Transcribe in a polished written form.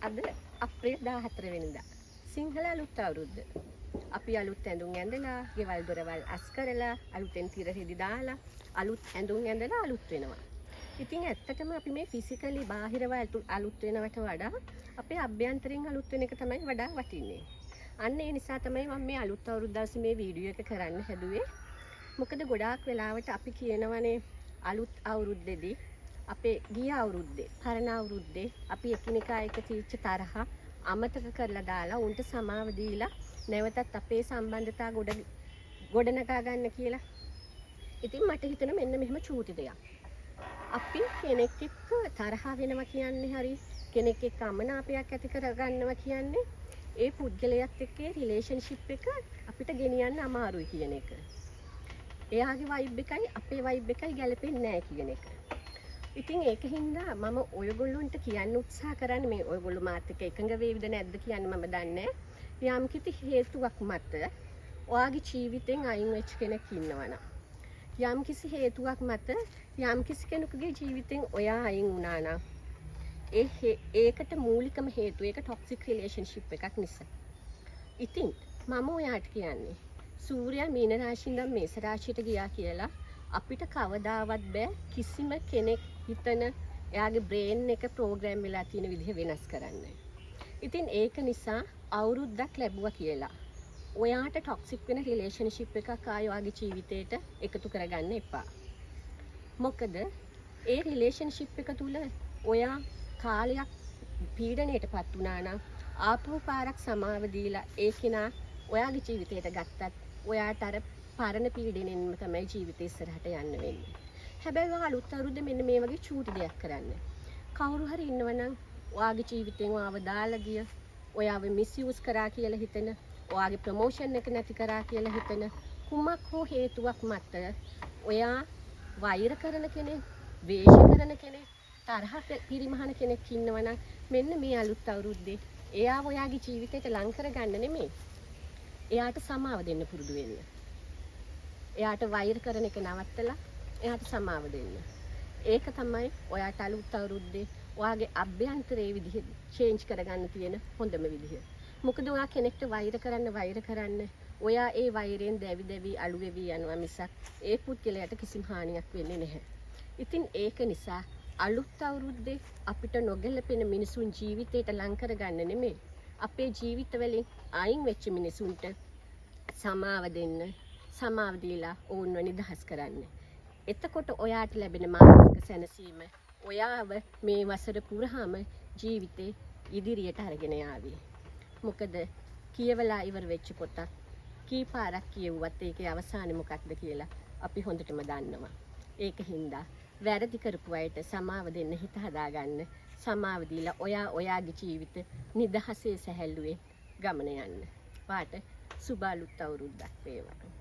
අද අප්‍රේල් 14 වෙනිදා. සිංහල අලුත් අවුරුද්ද. අපි අලුත් ඇඳුම් ඇඳලා, ගෙවල් දොරවල් අස් කරලා, අලුතෙන් තිර රෙදි දාලා, අලුත් ඇඳුම් ඇඳලා අලුත් වෙනවා. ඉතින් ඇත්තටම අපි මේ ෆිසිකලි බාහිරව අලුත් වෙනවට වඩා අපේ අභ්‍යන්තරයෙන් අලුත් වෙන එක තමයි වඩා වටින්නේ. අන්න ඒ නිසා තමයි මම මේ අලුත් අවුරුද්ද දවසේ මේ වීඩියෝ එක කරන්න හැදුවේ. මොකද ගොඩාක් වෙලාවට අපි කියනවනේ අලුත් අවුරුද්දේදී අපේ ගිය අවුරුද්දේ පරණ අවුරුද්දේ අපි එකිනෙකා එක තීච්ච තරහ අමතක කරලා දාලා උන්ට සමාව දීලා නැවතත් අපේ සම්බන්ධතා ගොඩනගා ගන්න කියලා. ඉතින් මට හිතෙනවා මෙන්න මෙහෙම චූටි දෙයක්. අපි කෙනෙක් එක්ක තරහ වෙනවා කියන්නේ හරි කෙනෙක් එක්ක අමනාපයක් ඇති කරගන්නවා කියන්නේ ඒ පුද්ගලයාත් එක්ක රිලේෂන්ෂිප් එක අපිට ගෙනියන්න අමාරුයි කියන එක. එයාගේ වයිබ් එකයි අපේ වයිබ් එකයි ගැලපෙන්නේ නැහැ කියන එක. ඉතින් ඒකින්ද මම ඔයගොල්ලන්ට කියන්න උත්සාහ කරන්නේ මේ ඔයගොල්ලෝ මාත් එක්ක එකඟ වේවිද නැද්ද කියන්නේ මම දන්නේ නැහැ. යම් කිසි හේතුවක් මත ඔයාගේ ජීවිතෙන් අයින් වෙච්ච කෙනෙක් ඉන්නවනම් යම් කිසි හේතුවක් මත යම් කිසි කෙනෙකුගේ ජීවිතෙන් ඔයා අයින් වුණා නම් ඒකට මූලිකම හේතුව ඒක ටොක්සික් රිලේෂන්ෂිප් එකක් නිසා. ඉතින් මම ඔයාට කියන්නේ සූර්යයා මීන රාශියෙන් ඉඳන් මේෂ රාශියට ගියා කියලා අපිට කවදාවත් බෑ කිසිම කෙනෙක් හිතන එයාගේ බ්‍රේන් එක ප්‍රෝග්‍රෑම් වෙලා තියෙන විදිහ වෙනස් කරන්න. ඉතින් ඒක නිසා අවුරුද්දක් ලැබුවා කියලා ඔයාට ටොක්සික් වෙන රිලේෂන්ෂිප් එකක් ආයෙ ඔයාගේ ජීවිතේට එකතු කරගන්න එපා. මොකද ඒ රිලේෂන්ෂිප් එක තුල ඔයා කාලයක් පීඩණයටපත් වුණා නම් ආපහු පාරක් සමාව දීලා ඒ කෙනා ඔයාගේ ජීවිතයට ගත්තත් ඔයාට අර පරණ පීඩණයෙන්ම තමයි ජීවිතේ ඉස්සරහට යන්න වෙන්නේ. හැබැයි ඔයා අලුත් අවුරුද්දේ මෙන්න මේ වගේ චූටි දෙයක් කරන්න. කවුරු හරි ඉන්නවනම් ඔයාගේ ජීවිතෙන් ඔයාව දාලා ගිය, ඔයාව මිස්යූස් කරා කියලා හිතෙන, ඔයාගේ ප්‍රොමෝෂන් එක නැති කරා කියලා හිතෙන කුමක් හෝ හේතුවක් මත ඔයා වෛර කරන කෙනෙක්, ද්වේෂ කරන කෙනෙක්, තරහ පිරිමහන කෙනෙක් ඉන්නවනම් මෙන්න මේ අලුත් අවුරුද්දේ එයාව ඔයාගේ ජීවිතයට ලං කරගන්න නෙමෙයි. එයාට සමාව දෙන්න පුරුදු වෙන්න. එයාට වෛර කරන එක නවත්තලා එයාට සමාව දෙන්න. ඒක තමයි ඔයාට අලුත් අවුරුද්දේ ඔයාගේ අභ්‍යන්තරයේ විදිහ චේන්ජ් කරගන්න තියෙන හොඳම විදිහ. මොකද ඔයා කෙනෙක්ට වෛර කරන්න ඔයා ඒ වෛරයෙන් දැවි අළු වෙවි යනවා මිසක් ඒ පුද්ගලයාට කිසිම හානියක් වෙන්නේ නැහැ. ඉතින් ඒක නිසා අලුත් අවුරුද්දේ අපිට නොගැලපෙන මිනිසුන් ජීවිතයට ලං කරගන්න නෙමෙයි. අපේ ජීවිතවලින් අයින් වෙච්ච මිනිසුන්ට සමාව දෙන්න, සමාව දීලා ඕන්ව නිදහස් කරන්න. එතකොට ඔයාට ලැබෙන මානසික සැනසීම ඔයාව මේ වසර පුරාම ජීවිතේ ඉදිරියට අරගෙන යාවි. මොකද කියවලා ඉවර වෙච්ච පොතක් කී පාරක් කියවුවත් ඒකේ අවසානය මොකක්ද කියලා අපි හොඳටම දන්නවා. ඒකින්ද වැරදි කරපු අයට සමාව දෙන්න හිත හදාගන්න. සමාව දීලා ඔයාගේ ජීවිත නිදහසේ සැහැල්ලුවේ ගමන යන්න. වාට සුබ අලුත් අවුරුද්දක් වේවා.